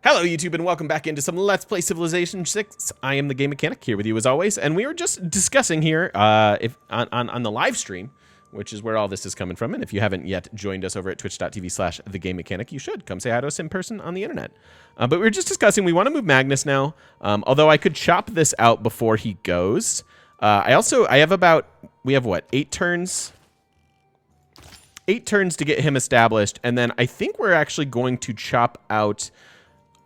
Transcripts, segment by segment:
Hello YouTube and welcome back into some Let's Play Civilization 6. I am the Game Mechanic here with you as always, and we were just discussing here if on the live stream, which is where all this is coming from, and if you haven't yet joined us over at twitch.tv/thegamemechanic, you should come say hi to us in person on the internet. But we were just discussing we want to move Magnus now, although I could chop this out before he goes. We have what, 8 turns? 8 turns to get him established, and then I think we're actually going to chop out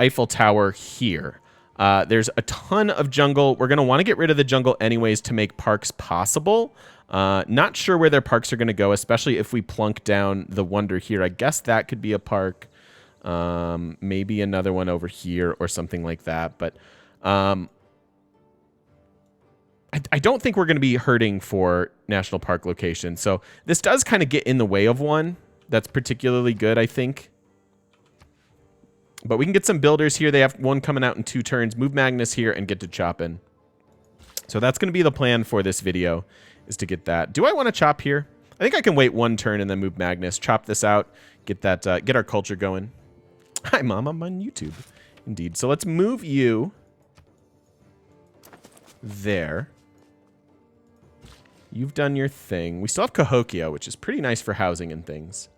Eiffel Tower here. There's a ton of jungle. We're going to want to get rid of the jungle anyways to make parks possible. Not sure where their parks are going to go, especially if we plunk down the Wonder here. I guess that could be a park. Maybe another one over here or something like that. But I don't think we're going to be hurting for national park locations. So this does kind of get in the way of one that's particularly good, I think. But we can get some builders here. They have one coming out in 2 turns. Move Magnus here and get to chopping. So that's going to be the plan for this video, is to get that. Do I want to chop here? I think I can wait 1 turn and then move Magnus. Chop this out. Get that. Get our culture going. Hi, Mom. I'm on YouTube. Indeed. So let's move you there. You've done your thing. We still have Cahokia, which is pretty nice for housing and things.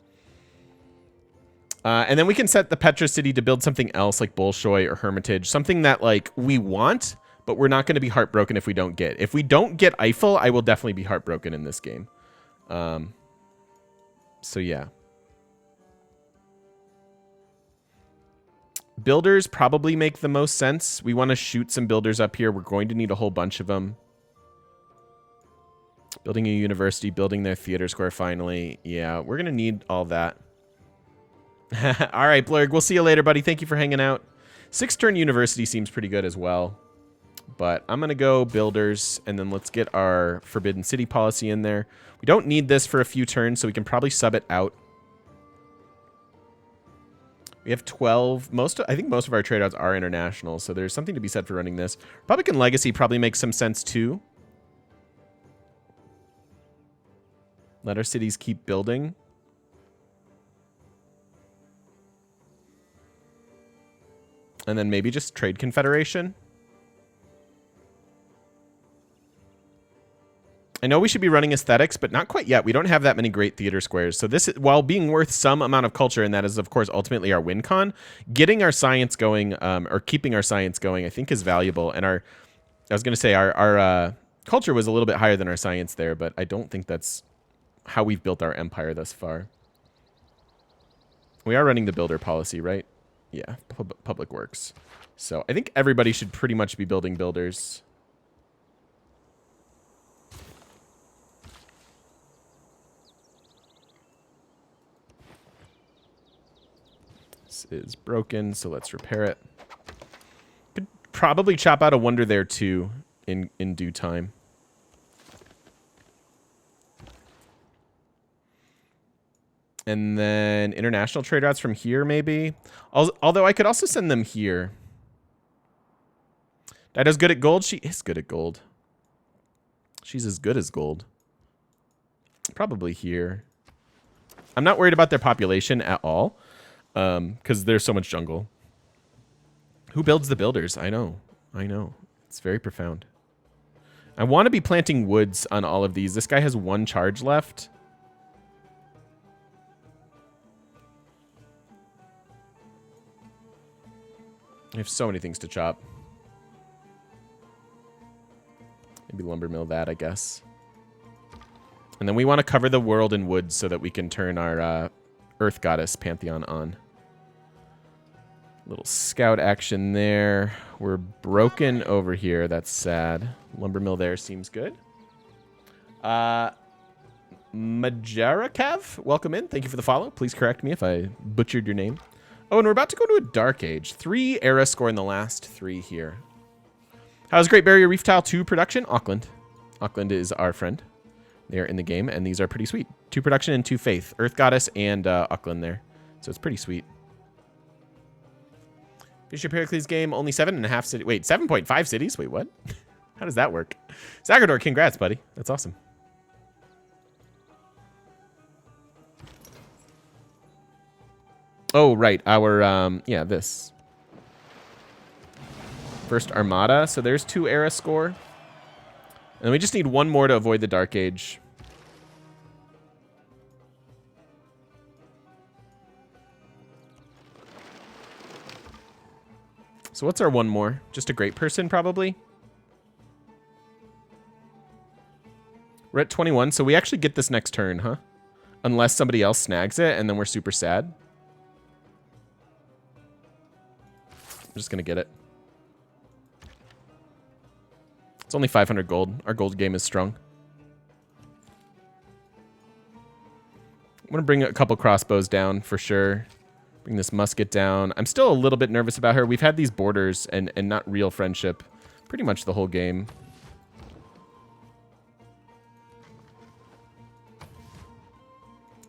And then we can set the Petra City to build something else like Bolshoi or Hermitage. Something that, like, we want, but we're not going to be heartbroken if we don't get. If we don't get Eiffel, I will definitely be heartbroken in this game. So, yeah. Builders probably make the most sense. We want to shoot some builders up here. We're going to need a whole bunch of them. Building a university, building their theater square finally. Yeah, we're going to need all that. All right, Blurg, we'll see you later, buddy. Thank you for hanging out. 6-turn university seems pretty good as well. But I'm going to go builders, and then let's get our Forbidden City policy in there. We don't need this for a few turns, so we can probably sub it out. We have 12. I think most of our trade outs are international, so there's something to be said for running this. Republican Legacy probably makes some sense, too. Let our cities keep building. And then maybe just Trade Confederation. I know we should be running aesthetics, but not quite yet. We don't have that many great theater squares. So this, while being worth some amount of culture, and that is, of course, ultimately our win con, getting our science going, or keeping our science going, I think is valuable. And I was going to say, our culture was a little bit higher than our science there, but I don't think that's how we've built our empire thus far. We are running the builder policy, right? Yeah, public works. So I think everybody should pretty much be building builders. This is broken, so let's repair it. Could probably chop out a wonder there too in due time. And then international trade routes from here, maybe. Although I could also send them here. Dido's good at gold. She is good at gold. She's as good as gold. Probably here. I'm not worried about their population at all. Because there's so much jungle. Who builds the builders? I know. I know. It's very profound. I want to be planting woods on all of these. This guy has 1 charge left. I have so many things to chop. Maybe lumber mill that, I guess. And then we want to cover the world in woods so that we can turn our Earth Goddess Pantheon on. Little scout action there. We're broken over here. That's sad. Lumber mill there seems good. Majarakav, welcome in. Thank you for the follow. Please correct me if I butchered your name. Oh, and we're about to go to a Dark Age. 3 era score in the last 3 here. How's Great Barrier Reef Tile 2 production? Auckland. Auckland is our friend. They are in the game, and these are pretty sweet. 2 production and 2 faith. Earth Goddess and Auckland there. So it's pretty sweet. Bishop Heracles game, only 7.5 cities. Wait, 7.5 cities? Wait, what? How does that work? Zagador, congrats, buddy. That's awesome. Oh, right. Our, yeah, this. First Armada. So there's 2 era score. And we just need 1 more to avoid the Dark Age. So what's our 1 more? Just a great person, probably? We're at 21, so we actually get this next turn, huh? Unless somebody else snags it, and then we're super sad. I'm just going to get it. It's only 500 gold. Our gold game is strong. I'm going to bring a couple crossbows down for sure. Bring this musket down. I'm still a little bit nervous about her. We've had these borders and not real friendship pretty much the whole game.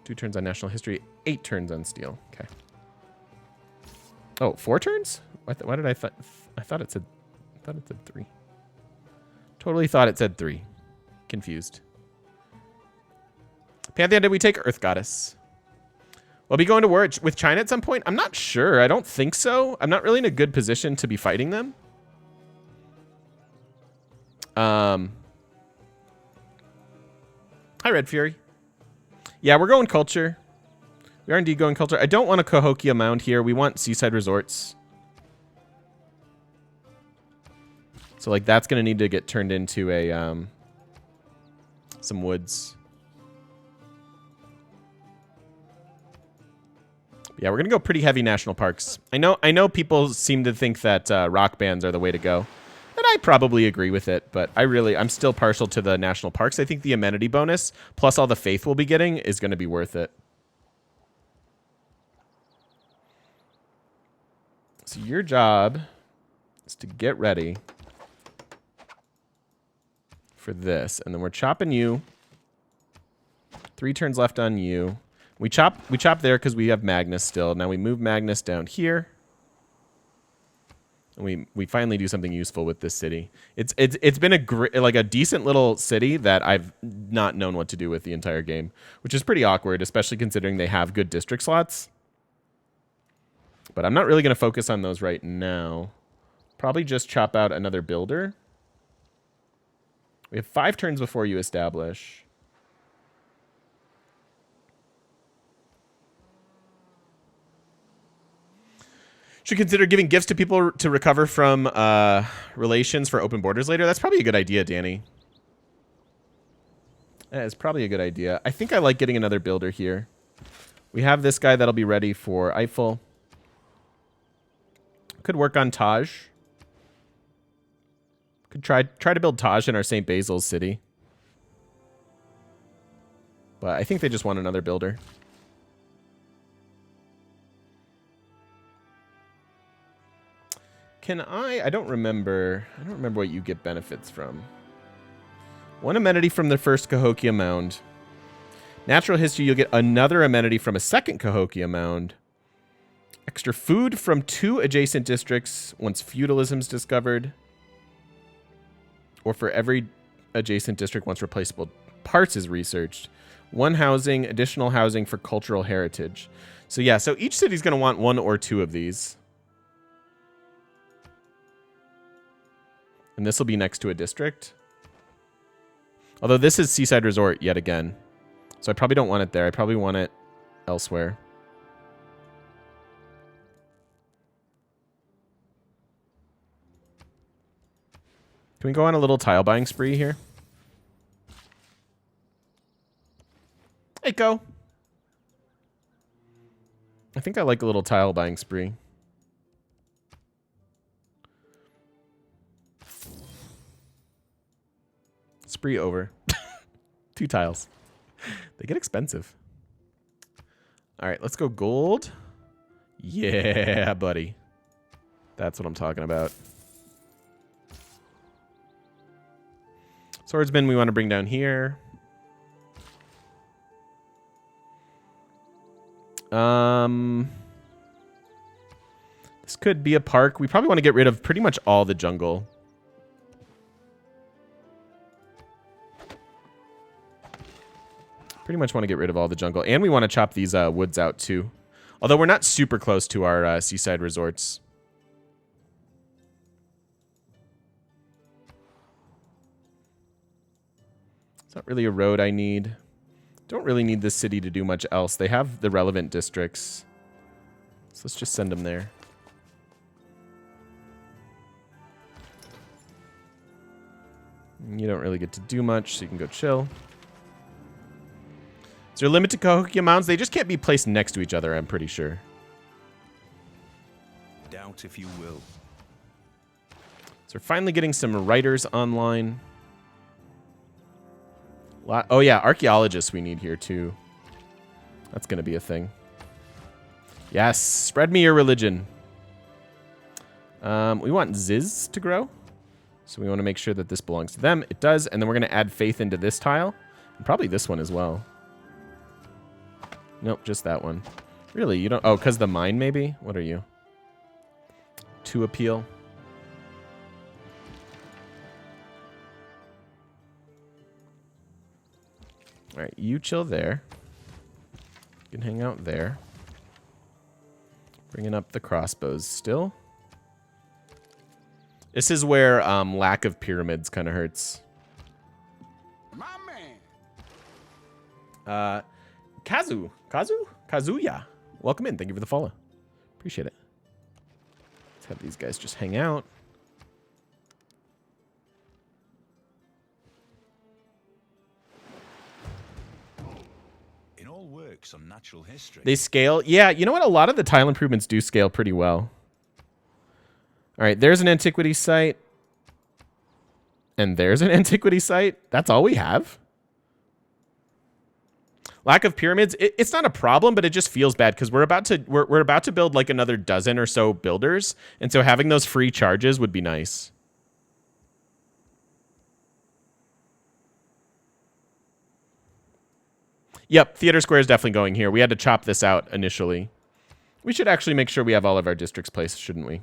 Two turns on national history, 8 turns on steel. Okay. Oh, 4 turns? Why did I thought? I thought it said 3. Totally thought it said 3. Confused. Pantheon, did we take Earth Goddess? We'll be going to war with China at some point? I'm not sure. I don't think so. I'm not really in a good position to be fighting them. Hi, Red Fury. Yeah, we're going culture. We are indeed going culture. I don't want a Cahokia Mound here. We want seaside resorts. So, like, that's going to need to get turned into a, some woods. Yeah, we're going to go pretty heavy national parks. I know people seem to think that rock bands are the way to go. And I probably agree with it, but I'm still partial to the national parks. I think the amenity bonus, plus all the faith we'll be getting, is going to be worth it. So your job is to get ready for this. And then we're chopping you. 3 turns left on you. We chop there because we have Magnus still. Now we move Magnus down here. And we finally do something useful with this city. It's been a decent little city that I've not known what to do with the entire game, which is pretty awkward, especially considering they have good district slots. But I'm not really going to focus on those right now. Probably just chop out another builder. We have 5 turns before you establish. Should consider giving gifts to people to recover from relations for open borders later. That's probably a good idea, Danny. That is probably a good idea. I think I like getting another builder here. We have this guy that'll be ready for Eiffel. Could work on Taj. Could try to build Taj in our St. Basil's city. But I think they just want another builder. I don't remember what you get benefits from. 1 amenity from the first Cahokia Mound. Natural history, you'll get another amenity from a second Cahokia Mound. Extra food from 2 adjacent districts once feudalism's discovered. Or for every adjacent district once replaceable parts is researched. 1 housing, additional housing for cultural heritage. So yeah, so each city's going to want 1 or 2 of these. And this will be next to a district. Although this is Seaside Resort yet again. So I probably don't want it there. I probably want it elsewhere. Can we go on a little tile buying spree here? Hey, go. I think I like a little tile buying spree. Spree over. 2 tiles. They get expensive. All right, let's go gold. Yeah, buddy. That's what I'm talking about. Swordsman we want to bring down here. This could be a park. We probably want to get rid of pretty much all the jungle. Pretty much want to get rid of all the jungle. And we want to chop these woods out too. Although we're not super close to our seaside resorts. It's not really a road I need. Don't really need this city to do much else. They have the relevant districts. So let's just send them there. You don't really get to do much, so you can go chill. Is there a limit to Cahokia Mounds? They just can't be placed next to each other, I'm pretty sure. Doubt if you will. So we're finally getting some writers online. Oh yeah, archaeologists we need here too. That's going to be a thing. Yes, spread me your religion. We want Ziz to grow. So we want to make sure that this belongs to them. It does. And then we're going to add faith into this tile. And probably this one as well. Nope, just that one. Really? You don't... Oh, because the mine maybe? What are you? 2 appeal. All right, you chill there. You can hang out there. Bringing up the crossbows still. This is where lack of pyramids kind of hurts. My man. Kazuya. Welcome in. Thank you for the follow. Appreciate it. Let's have these guys just hang out. In all works on natural history. They scale. Yeah, you know what? A lot of the tile improvements do scale pretty well. All right, there's an antiquity site. And there's an antiquity site. That's all we have. Lack of pyramids. It's not a problem, but it just feels bad because we're about to build like another dozen or so builders, and so having those free charges would be nice. Yep, Theater Square is definitely going here. We had to chop this out initially. We should actually make sure we have all of our districts placed, shouldn't we?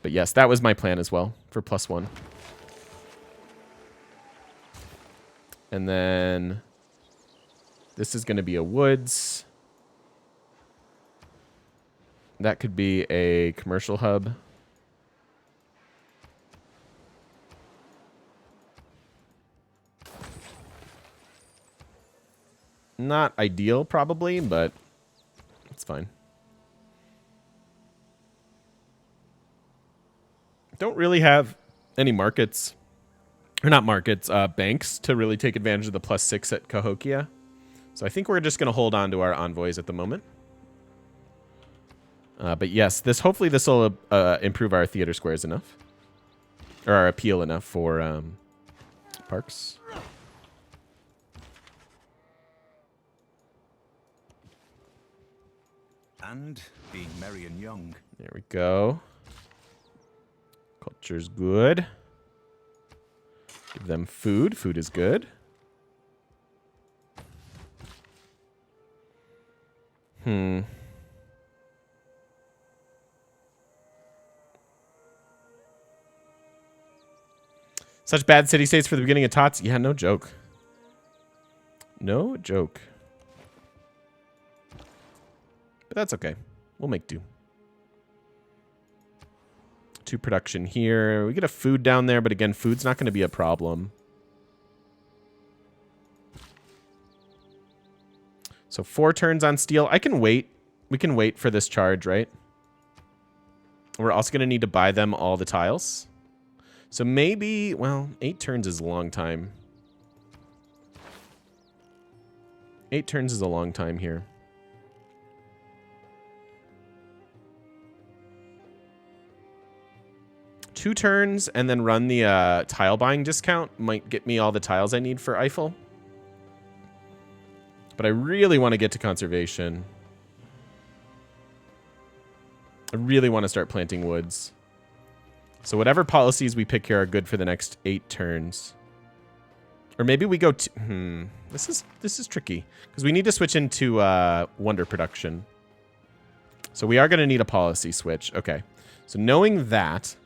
But yes, that was my plan as well for +1. And then this is going to be a woods. That could be a commercial hub. Not ideal, probably, but it's fine. Don't really have any markets, or not markets, banks to really take advantage of the +6 at Cahokia. So I think we're just going to hold on to our envoys at the moment. But yes, hopefully this will improve our theater squares enough, or our appeal enough for parks. And being merry and young. There we go. Culture's good. Give them food. Food is good. Such bad city states for the beginning of TOTS? Yeah, no joke. No joke. But that's okay. We'll make do. 2 production here. We get a food down there, but again, food's not going to be a problem. So 4 turns on steel. I can wait. We can wait for this charge, right? We're also going to need to buy them all the tiles. So maybe, well, 8 turns is a long time. 8 turns is a long time here. Two turns and then run the tile buying discount might get me all the tiles I need for Eiffel. But I really want to get to conservation. I really want to start planting woods. So whatever policies we pick here are good for the next 8 turns. Or maybe we go to... This is tricky. Because we need to switch into wonder production. So we are going to need a policy switch. Okay. So knowing that...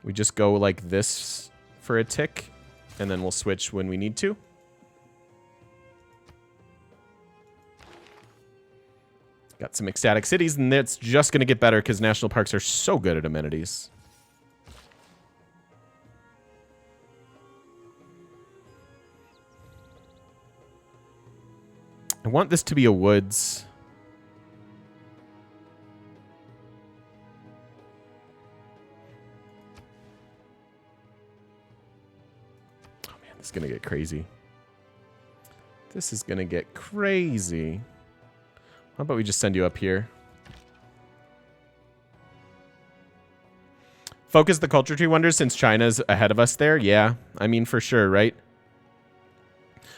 we just go like this for a tick, and then we'll switch when we need to. Got some ecstatic cities, and it's just going to get better because national parks are so good at amenities. I want this to be a woods. Oh man, this is going to get crazy. This is going to get crazy. How about we just send you up here? Focus the culture tree wonders since China's ahead of us there. Yeah, I mean, for sure, right?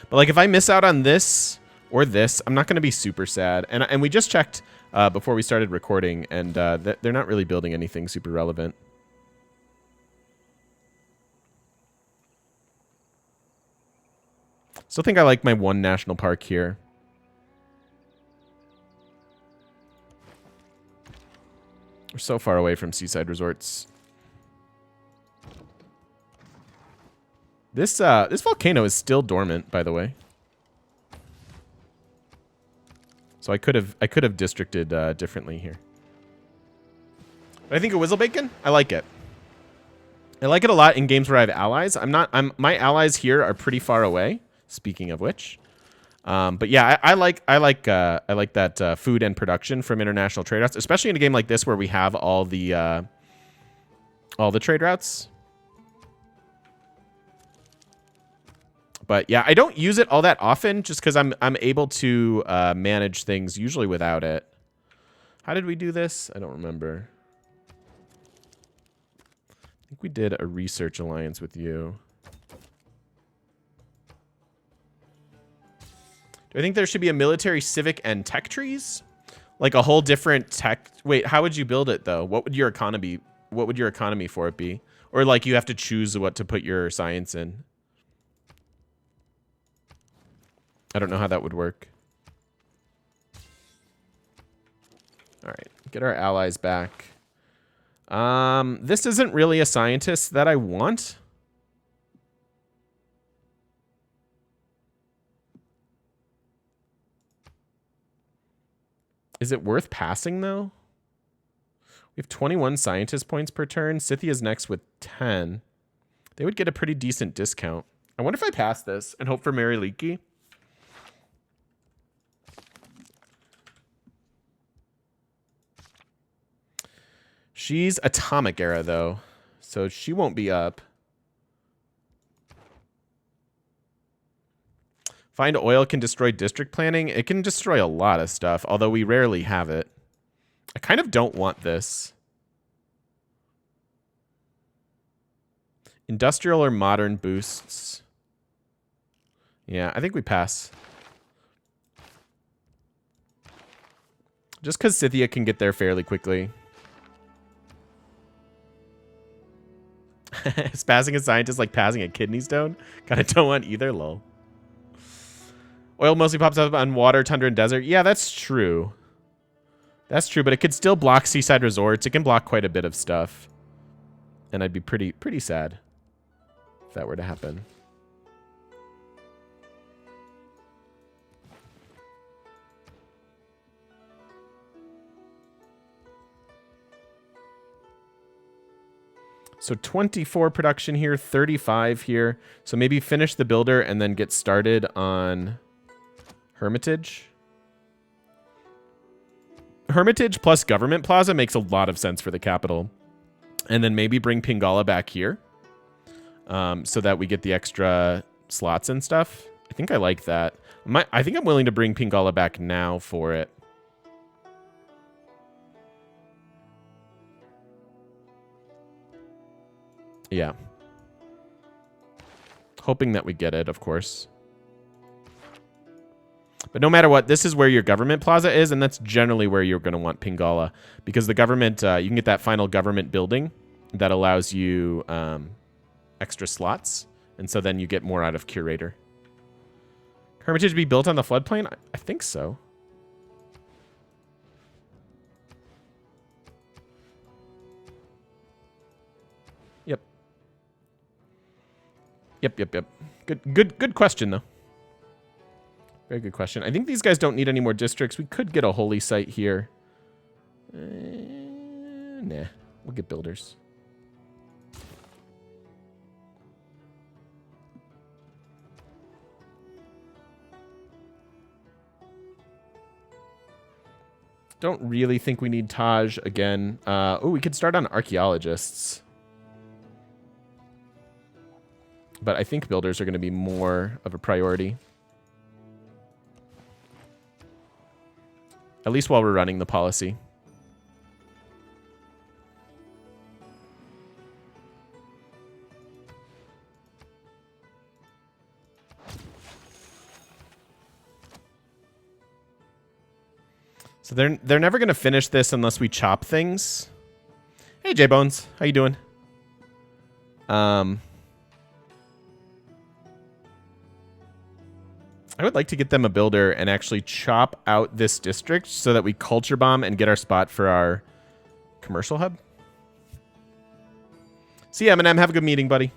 But like if I miss out on this or this, I'm not going to be super sad. And we just checked before we started recording, and they're not really building anything super relevant. Still think I like my one national park here. We're so far away from seaside resorts. This volcano is still dormant, by the way. So I could have districted differently here. But I think a Whizzle Bacon, I like it. I like it a lot in games where I have allies. My allies here are pretty far away. Speaking of which, but yeah, I like that food and production from international trade routes, especially in a game like this where we have all the trade routes. But yeah, I don't use it all that often just because I'm able to manage things usually without it. How did we do this? I don't remember. I think we did a research alliance with you. Do I think there should be a military, civic, and tech trees? Like a whole different tech... Wait, how would you build it, though? What would your economy for it be? Or, like, you have to choose what to put your science in. I don't know how that would work. All right, get our allies back. This isn't really a scientist that I want. Is it worth passing, though? We have 21 scientist points per turn. Scythia's next with 10. They would get a pretty decent discount. I wonder if I pass this and hope for Mary Leakey. She's Atomic Era, though, so she won't be up. Find oil can destroy district planning. It can destroy a lot of stuff, although we rarely have it. I kind of don't want this. Industrial or modern boosts. Yeah, I think we pass. Just because Scythia can get there fairly quickly. Spazzing a scientist like passing a kidney stone? God, I don't want either, lol. Oil mostly pops up on water, tundra, and desert. Yeah, that's true. That's true, but it could still block seaside resorts. It can block quite a bit of stuff. And I'd be pretty sad if that were to happen. So 24 production here, 35 here. So maybe finish the builder and then get started on Hermitage. Hermitage plus Government Plaza makes a lot of sense for the capital. And then maybe bring Pingala back here so that we get the extra slots and stuff. I think I like that. I think I'm willing to bring Pingala back now for it. Yeah. Hoping that we get it, of course. But no matter what, this is where your government plaza is, and that's generally where you're going to want Pingala. Because the government, you can get that final government building that allows you extra slots. And so then you get more out of Curator. Hermitage be built on the floodplain? I think so. Yep. Yep. Good question, though. Very good question. I think these guys don't need any more districts. We could get a holy site here. Nah, we'll get builders. Don't really think we need Taj again. Oh, we could start on archaeologists. But I think builders are going to be more of a priority. At least while we're running the policy. So they're never going to finish this unless we chop things. Hey, J-Bones. How you doing? I would like to get them a builder and actually chop out this district so that we culture bomb and get our spot for our commercial hub. See you, Eminem. Have a good meeting, buddy.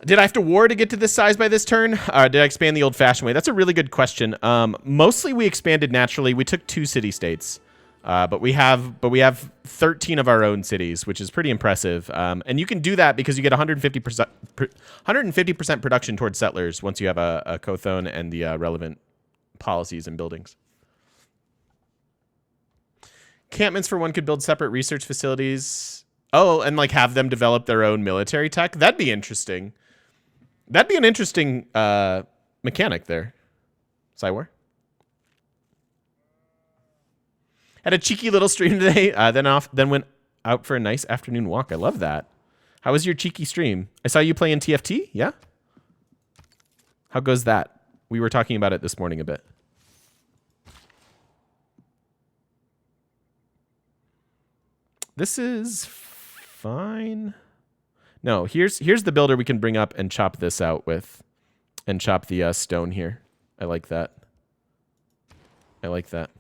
Did I have to war to get to this size by this turn? Did I expand the old-fashioned way? That's a really good question. Mostly we expanded naturally. We took 2 city-states. But we have 13 of our own cities, which is pretty impressive. And you can do that because you get 150% production towards settlers once you have a Cothone and the relevant policies and buildings. Encampments for one could build separate research facilities. Oh, and like have them develop their own military tech. That'd be interesting. That'd be an interesting mechanic there. Cywar. Had a cheeky little stream today, then went out for a nice afternoon walk. I love that. How was your cheeky stream? I saw you playing TFT, yeah? How goes that? We were talking about it this morning a bit. This is fine. No, here's the builder we can bring up and chop this out with. And chop the stone here. I like that. I like that.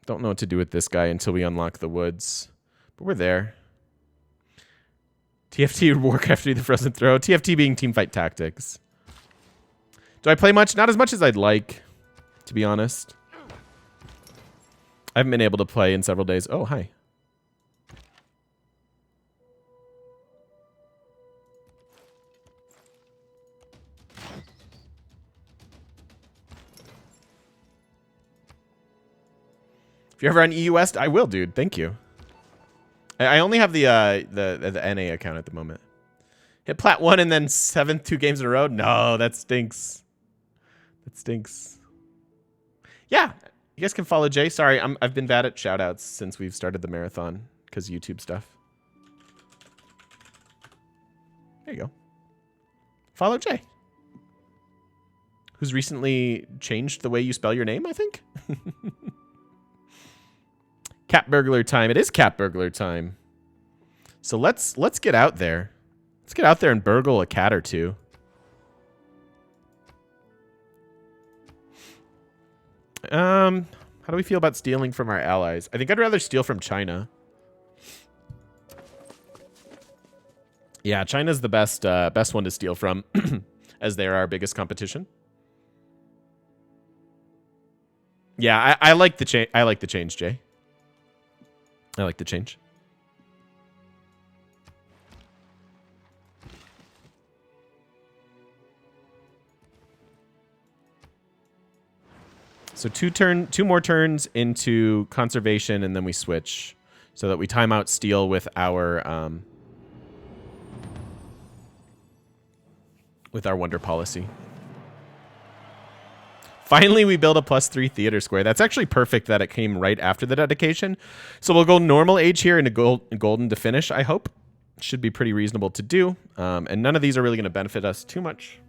Don't know what to do with this guy until we unlock the woods. But we're there. TFT Warcraft 3 the Frozen Throw. TFT being teamfight tactics. Do I play much? Not as much as I'd like, to be honest. I haven't been able to play in several days. Oh, hi. If you're ever on EU West, I will, dude. Thank you. I only have the NA account at the moment. Hit Plat 1 and then 7th 2 games in a row? No, that stinks. That stinks. Yeah, you guys can follow Jay. Sorry, I've been bad at shoutouts since we've started the marathon because YouTube stuff. There you go. Follow Jay, who's recently changed the way you spell your name, I think. Cat burglar time. It is cat burglar time. So let's get out there. Let's get out there and burgle a cat or two. How do we feel about stealing from our allies? I think I'd rather steal from China. Yeah, China's the best one to steal from, as they're our biggest competition. Yeah, I like the change. I like the change, Jay. I like the change. So two more turns into conservation, and then we switch so that we time out steel with our wonder policy. Finally, we build a +3 theater square. That's actually perfect that it came right after the dedication. So we'll go normal age here and a golden to finish, I hope. Should be pretty reasonable to do. And none of these are really going to benefit us too much.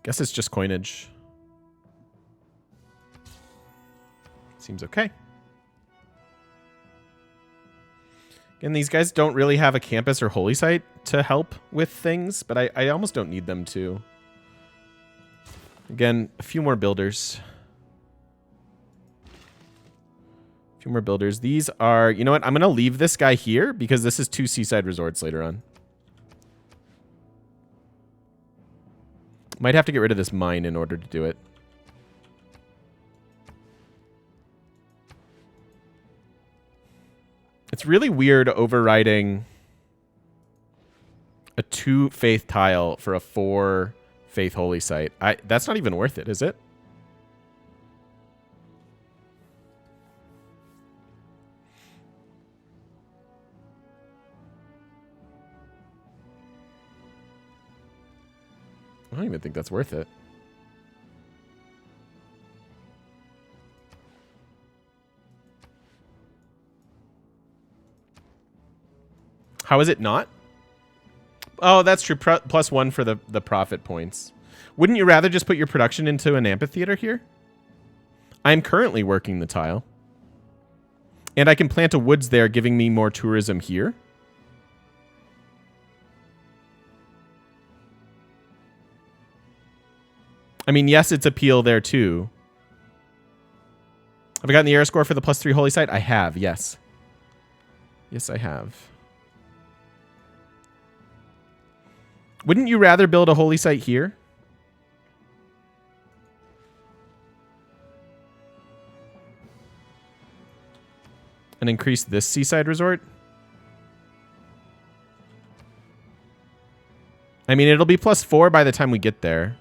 Guess it's just coinage. Seems okay. Again, these guys don't really have a campus or holy site to help with things, but I almost don't need them to. Again, a few more builders. A few more builders. These are... You know what? I'm going to leave this guy here because this is 2 seaside resorts later on. Might have to get rid of this mine in order to do it. It's really weird overriding a 2 faith tile for a 4 faith holy site. That's not even worth it, is it? I don't even think that's worth it. How is it not? Oh, that's true. +1 for the profit points. Wouldn't you rather just put your production into an amphitheater here? I'm currently working the tile. And I can plant a woods there, giving me more tourism here. I mean, yes, it's appeal there too. Have I gotten the air score for the +3 holy site? I have, yes. Yes, I have. Wouldn't you rather build a holy site here? And increase this seaside resort? I mean, it'll be +4 by the time we get there.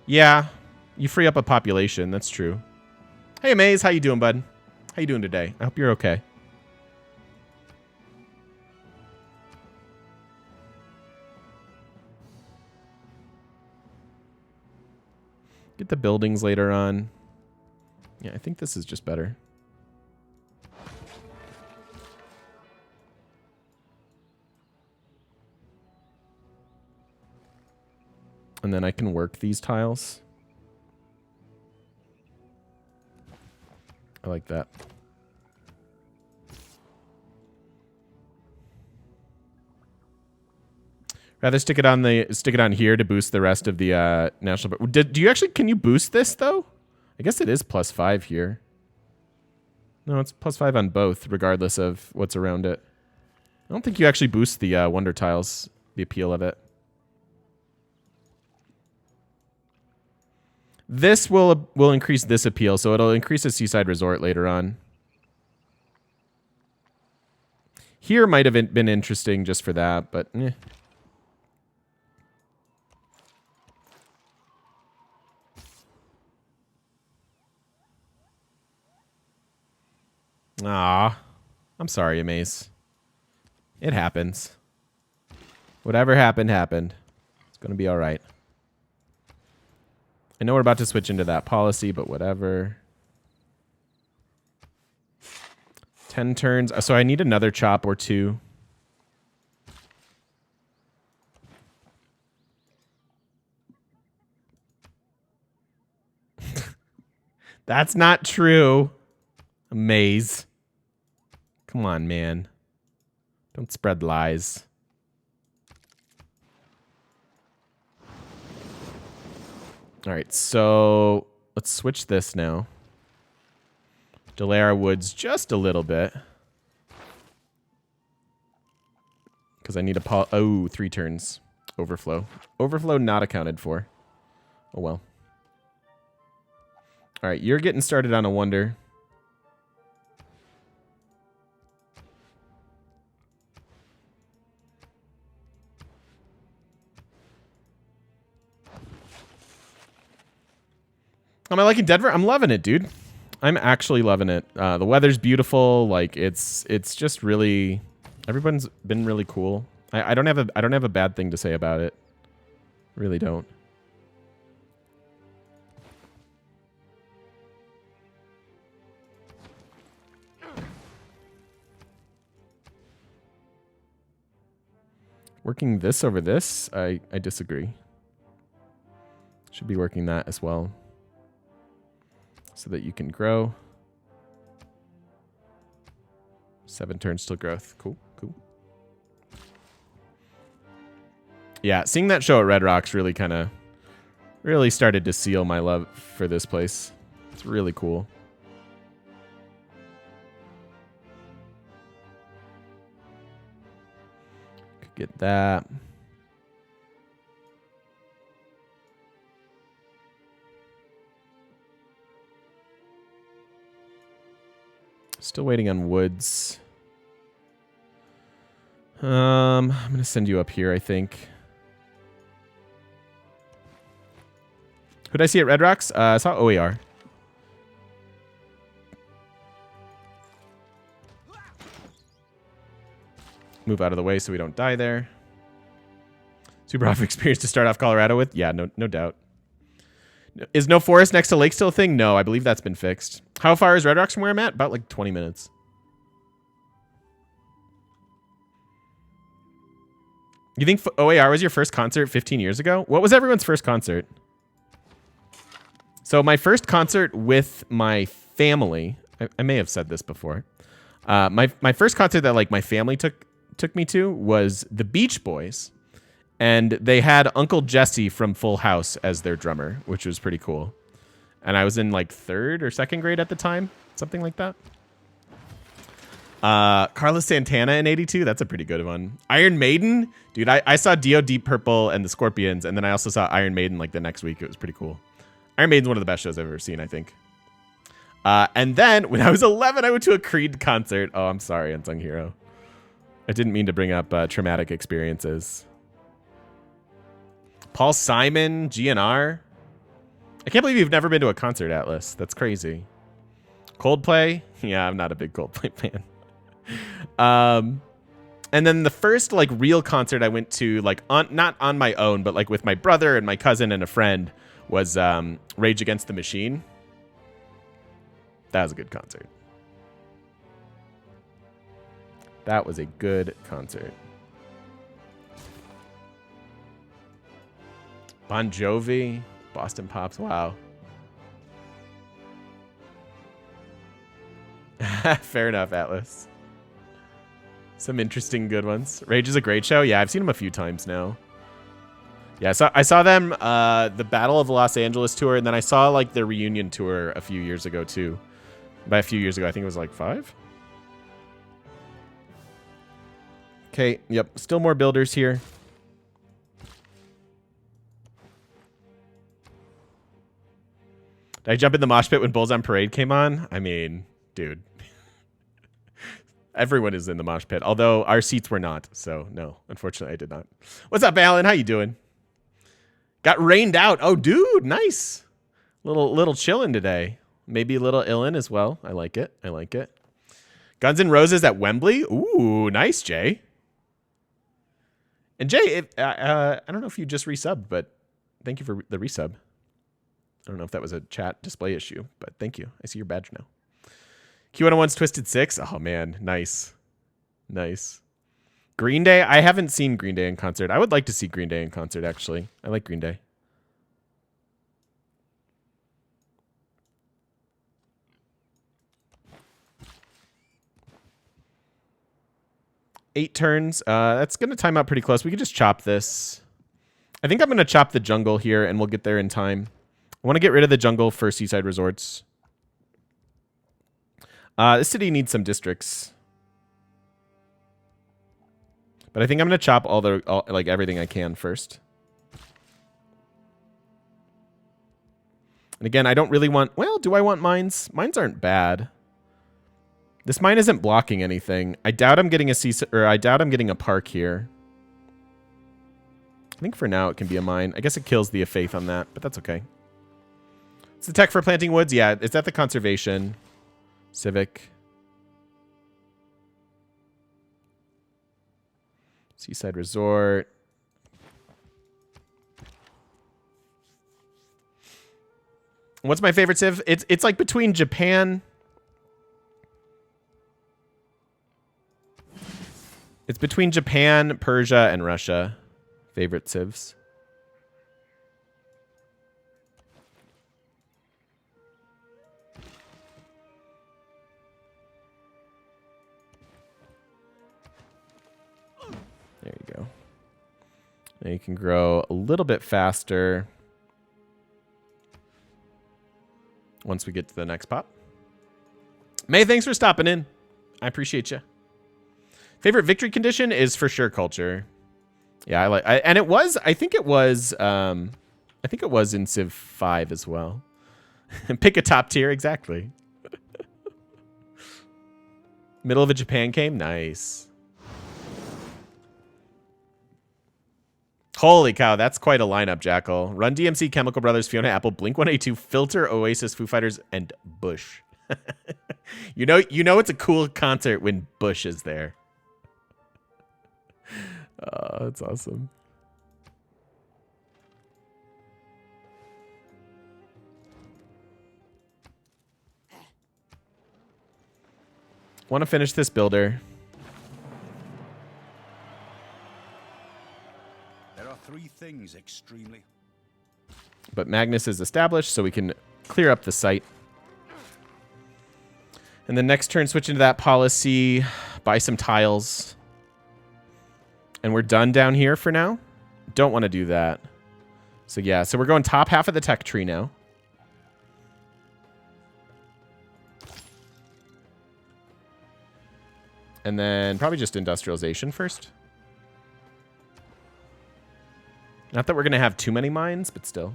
Yeah, you free up a population. That's true. Hey, Maze, how you doing, bud? How you doing today? I hope you're okay. Get the buildings later on. Yeah, I think this is just better. And then I can work these tiles. I like that. Rather stick it on here to boost the rest of the national. Do you actually, can you boost this though? I guess it is +5 here. No, it's +5 on both, regardless of what's around it. I don't think you actually boost the wonder tiles, the appeal of it. This will increase this appeal, so it'll increase a seaside resort later on. Here might have been interesting just for that, but eh. Ah, I'm sorry, Amaze. It happens. Whatever happened, happened. It's going to be all right. I know we're about to switch into that policy, but whatever. 10 turns. So I need another chop or 2. That's not true. Amaze. Come on, man. Don't spread lies. All right, so let's switch this now. Delay our woods just a little bit. Because I need a... Oh, 3 turns. Overflow. Overflow not accounted for. Oh, well. All right, you're getting started on a wonder. Am I liking Denver? I'm loving it, dude. I'm actually loving it. The weather's beautiful. Like it's just really, everyone's been really cool. I don't have a bad thing to say about it. Really don't. Working this over this, I disagree. Should be working that as well. So that you can grow. 7 turns till growth. Cool, cool. Yeah, seeing that show at Red Rocks really started to seal my love for this place. It's really cool. Could get that. Still waiting on woods. I'm gonna send you up here, I think. Who'd I see at Red Rocks? I saw OAR. Move out of the way so we don't die there. Super off experience to start off Colorado with? Yeah, no doubt. Is no forest next to lake still a thing? No, I believe that's been fixed. How far is Red Rocks from where I'm at? About like 20 minutes. You think OAR was your first concert 15 years ago? What was everyone's first concert? So my first concert with my family, I may have said this before. My first concert that like my family took me to was the Beach Boys. And they had Uncle Jesse from Full House as their drummer, which was pretty cool. And I was in like 3rd or 2nd grade at the time, something like that. Carlos Santana in 82, that's a pretty good one. Iron Maiden, dude, I saw Dio, Deep Purple, and the Scorpions, and then I also saw Iron Maiden like the next week. It was pretty cool. Iron Maiden's one of the best shows I've ever seen, I think. And then when I was 11, I went to a Creed concert. Oh, I'm sorry, Unsung Hero. I didn't mean to bring up traumatic experiences. Paul Simon, GNR. I can't believe you've never been to a concert, Atlas. That's crazy. Coldplay? Yeah, I'm not a big Coldplay fan. And then the first like real concert I went to, like not on my own, but like with my brother and my cousin and a friend, was Rage Against the Machine. That was a good concert. That was a good concert. Bon Jovi, Boston Pops, wow. Fair enough, Atlas. Some interesting good ones. Rage is a great show. Yeah, I've seen them a few times now. Yeah, so I saw them the Battle of Los Angeles tour, and then I saw like their reunion tour a few years ago too. By a few years ago, I think it was like 5. Okay, yep, still more builders here. Did I jump in the mosh pit when Bulls on Parade came on? I mean, dude. Everyone is in the mosh pit, although our seats were not. So, no, unfortunately, I did not. What's up, Alan? How you doing? Got rained out. Oh, dude, nice. Little chillin' today. Maybe a little illin' as well. I like it. I like it. Guns N' Roses at Wembley. Ooh, nice, Jay. And Jay, I don't know if you just resubbed, but thank you for the resub. I don't know if that was a chat display issue, but thank you. I see your badge now. Q101's Twisted 6. Oh, man. Nice. Nice. Green Day. I haven't seen Green Day in concert. I would like to see Green Day in concert, actually. I like Green Day. Eight turns. That's going to time out pretty close. We could just chop this. I think I'm going to chop the jungle here, and we'll get there in time. I want to get rid of the jungle for Seaside Resorts. This city needs some districts. But I think I'm going to chop like everything I can first. And again, I don't really want... Well, do I want mines? Mines aren't bad. This mine isn't blocking anything. I doubt I'm getting a park here. I think for now it can be a mine. I guess it kills the faith on that, but that's okay. It's the tech for planting woods. Yeah, is that the conservation? Civic. Seaside Resort. What's my favorite civ? It's like between Japan. It's between Japan, Persia, and Russia. Favorite civs. And you can grow a little bit faster once we get to the next pop. May, thanks for stopping in. I appreciate you. Favorite victory condition is for sure culture. Yeah, and it was, I think it was in Civ 5 as well. Pick a top tier, exactly. Middle of a Japan game, nice. Holy cow, that's quite a lineup, Jackal. Run DMC, Chemical Brothers, Fiona Apple, Blink-182, Filter, Oasis, Foo Fighters, and Bush. You know it's a cool concert when Bush is there. Oh, that's awesome. Want to finish this builder. There are three things extremely. But Magnus is established, so we can clear up the site. And then next turn, switch into that policy, buy some tiles. And we're done down here for now. Don't want to do that. So yeah, so we're going top half of the tech tree now. And then probably just industrialization first. Not that we're going to have too many mines, but still.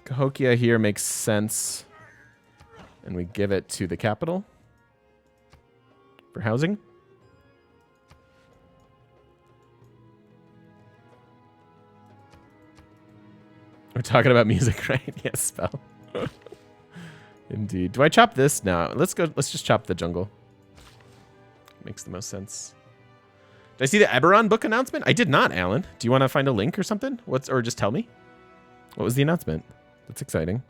Cahokia here makes sense. And we give it to the capital for housing. We're talking about music, right? Yes, spell. Indeed. Do I chop this? No. Let's just chop the jungle. Makes the most sense. Did I see the Eberron book announcement? I did not, Alan. Do you want to find a link or something? Or just tell me? What was the announcement? That's exciting.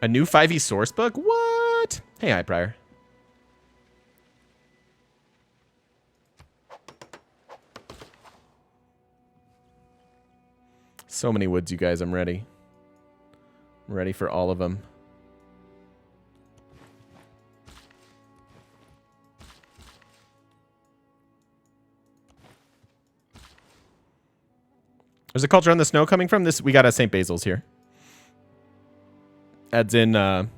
A new 5e source book? What? Hey, High Prior. So many woods, you guys. I'm ready. I'm ready for all of them. There's a culture on the snow coming from this. We got a St. Basil's here. Adds in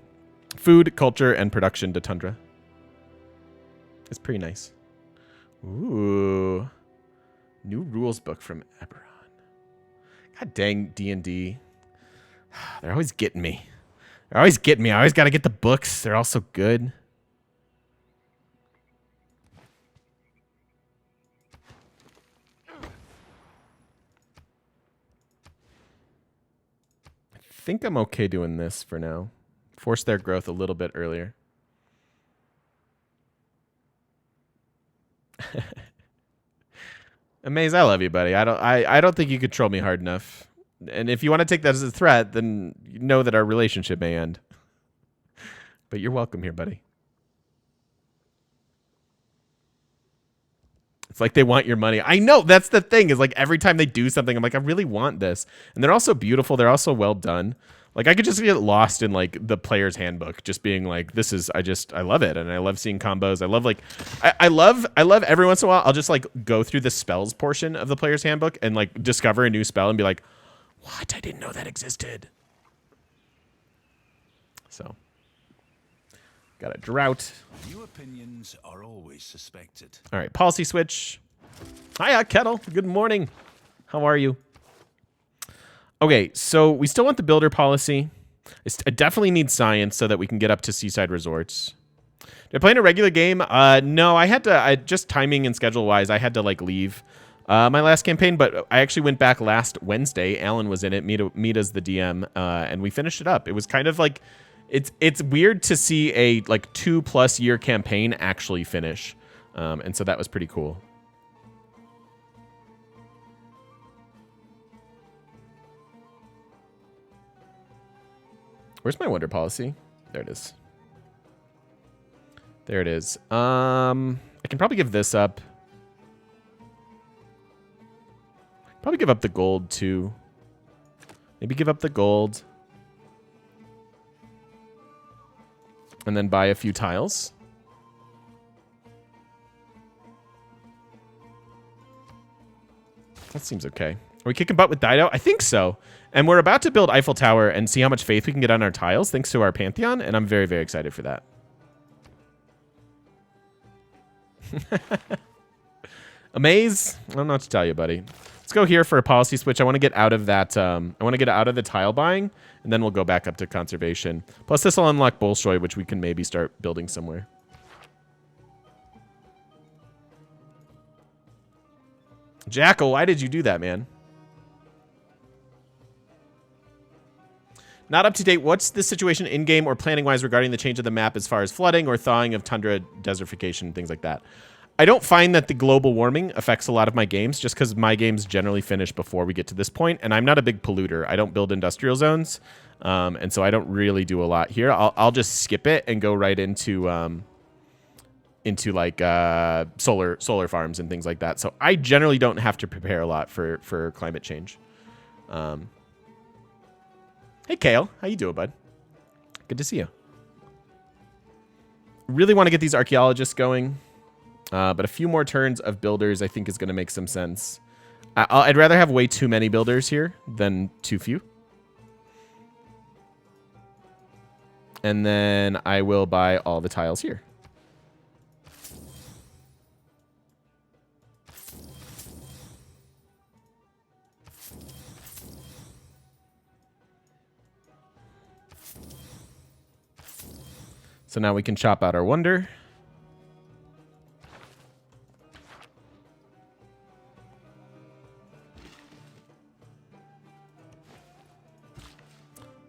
food, culture, and production to Tundra. It's pretty nice. Ooh. New rules book from Eberron. God dang D&D. They're always getting me. They're always getting me. I always got to get the books. They're all so good. I think I'm okay doing this for now. Force their growth a little bit earlier. Amaze, I love you, buddy. I don't think you could troll me hard enough. And if you want to take that as a threat, then you know that our relationship may end. But you're welcome here, buddy. It's like they want your money. I know, that's the thing, is like every time they do something, I'm like, I really want this. And they're also beautiful. They're also well done. Like I could just get lost in like the player's handbook, just being like, this is, I love it. And I love seeing combos. I love like, I love every once in a while, I'll just like go through the spells portion of the player's handbook and like discover a new spell and be like, what? I didn't know that existed. So, got a drought. New opinions are always suspected. All right, policy switch. Hiya, Kettle. Good morning. How are you? Okay, so we still want the builder policy. I definitely need science so that we can get up to seaside resorts. Did I play in a regular game? No, I had to. Just timing and schedule wise, I had to like leave my last campaign. But I actually went back last Wednesday. Alan was in it. Mita's the DM, and we finished it up. It was kind of like it's weird to see a like 2+ year campaign actually finish, and so that was pretty cool. Where's my wonder policy? There it is. There it is. I can probably give this up. Probably give up the gold too. Maybe give up the gold. And then buy a few tiles. That seems okay. Are we kicking butt with Dido? I think so. And we're about to build Eiffel Tower and see how much faith we can get on our tiles thanks to our Pantheon. And I'm very, very excited for that. Amaze? I don't know what to tell you, buddy. Let's go here for a policy switch. I want to get out of that. I want to get out of the tile buying, and then we'll go back up to conservation. Plus, this will unlock Bolshoi, which we can maybe start building somewhere. Jackal, why did you do that, man? Not up to date. What's the situation in-game or planning-wise regarding the change of the map as far as flooding or thawing of tundra, desertification, things like that? I don't find that the global warming affects a lot of my games just because my games generally finish before we get to this point, and I'm not a big polluter. I don't build industrial zones, and so I don't really do a lot here. I'll just skip it and go right into like solar farms and things like that. So I generally don't have to prepare a lot for climate change. Hey, Kale. How you doing, bud? Good to see you. Really want to get these archaeologists going. But a few more turns of builders I think is going to make some sense. I'd rather have way too many builders here than too few. And then I will buy all the tiles here. So now we can chop out our wonder.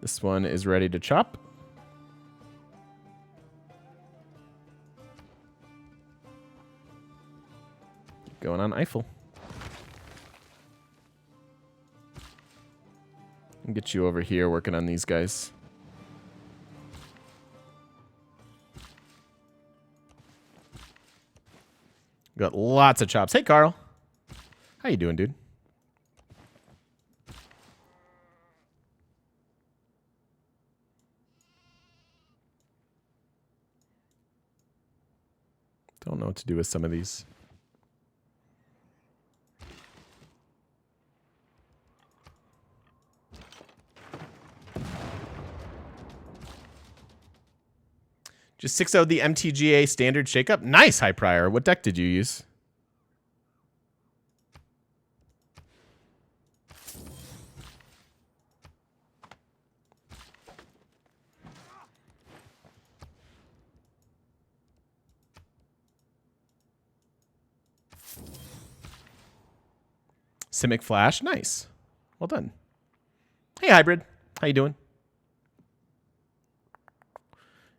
This one is ready to chop. Keep going on Eiffel. And get you over here working on these guys. Got lots of chops. Hey, Carl. How you doing, dude? Don't know what to do with some of these. Just 6-0 the MTGA standard shakeup. Nice, High Prior. What deck did you use? Simic Flash. Nice. Well done. Hey, Hybrid. How you doing?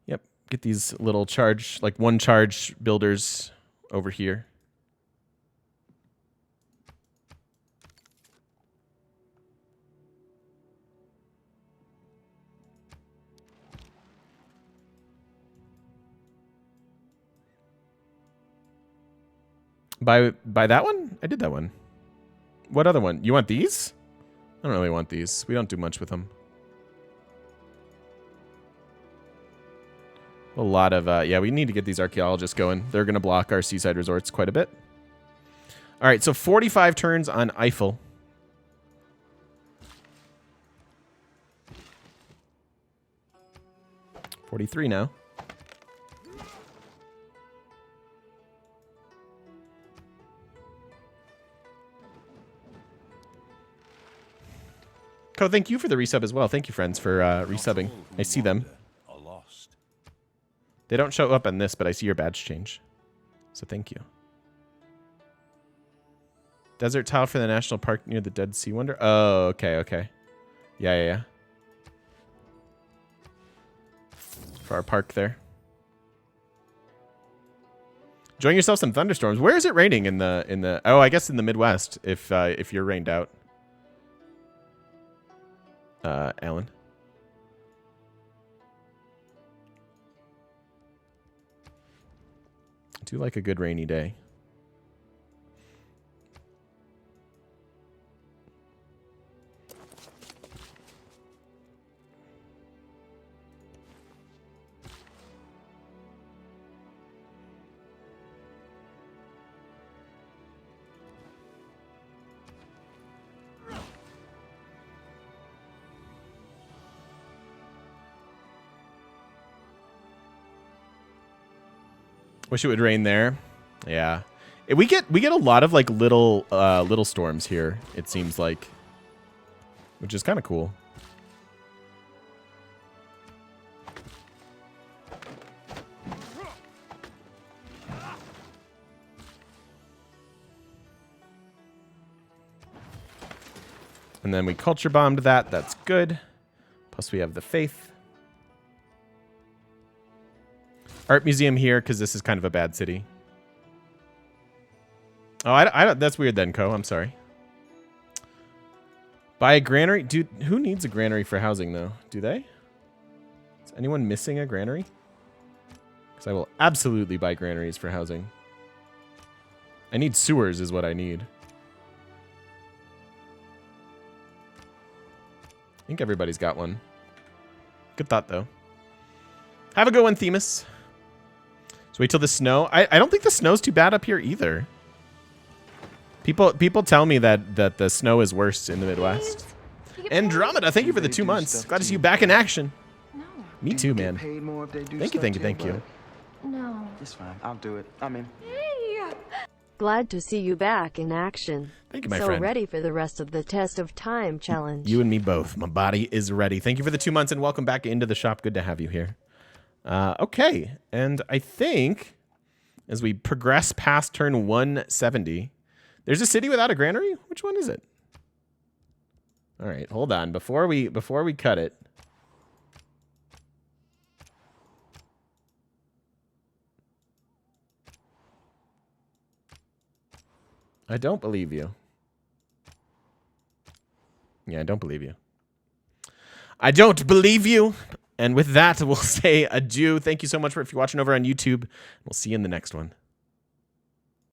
Yep. Get these little charge, like one charge builders over here. By that one? I did that one. What other one? You want these? I don't really want these. We don't do much with them. A lot of, yeah, we need to get these archaeologists going. They're going to block our seaside resorts quite a bit. All right, so 45 turns on Eiffel. $43 now. Co, thank you for the resub as well. Thank you, friends, for resubbing. I see them. They don't show up on this, but I see your badge change. So thank you. Desert tile for the national park near the Dead Sea Wonder. Oh, okay, okay. Yeah. For our park there. Enjoying yourself some thunderstorms. Where is it raining in the? Oh, I guess in the Midwest. If you're rained out. Alan. do like a good rainy day. Wish it would rain there. Yeah. We get a lot of like little storms here, it seems like. Which is kind of cool. And then we culture bombed that. That's good. Plus we have the faith. Art museum here because this is kind of a bad city. Oh, I don't. That's weird then, Co. I'm sorry. Buy a granary, dude. Who needs a granary for housing though? Do they? Is anyone missing a granary? Because I will absolutely buy granaries for housing. I need sewers, is what I need. I think everybody's got one. Good thought though. Have a good one, Themis. So wait till the snow. I don't think the snow's too bad up here either. People tell me that the snow is worse in the Midwest. Andromeda, thank you for the 2 months. Glad to see you back in action. No. Me too, man. Thank you. No. It's fine. I'll do it. I'm in. Hey. Glad to see you back in action. Thank you, my so friend. Ready for the rest of the test of time challenge. You and me both. My body is ready. Thank you for the 2 months and welcome back into the shop. Good to have you here. Okay, and I think as we progress past turn 170, there's a city without a granary. Which one is it? All right, hold on. Before we cut it, I don't believe you. Yeah, I don't believe you. I don't believe you. And with that, we'll say adieu. Thank you so much for if you're watching over on YouTube. We'll see you in the next one.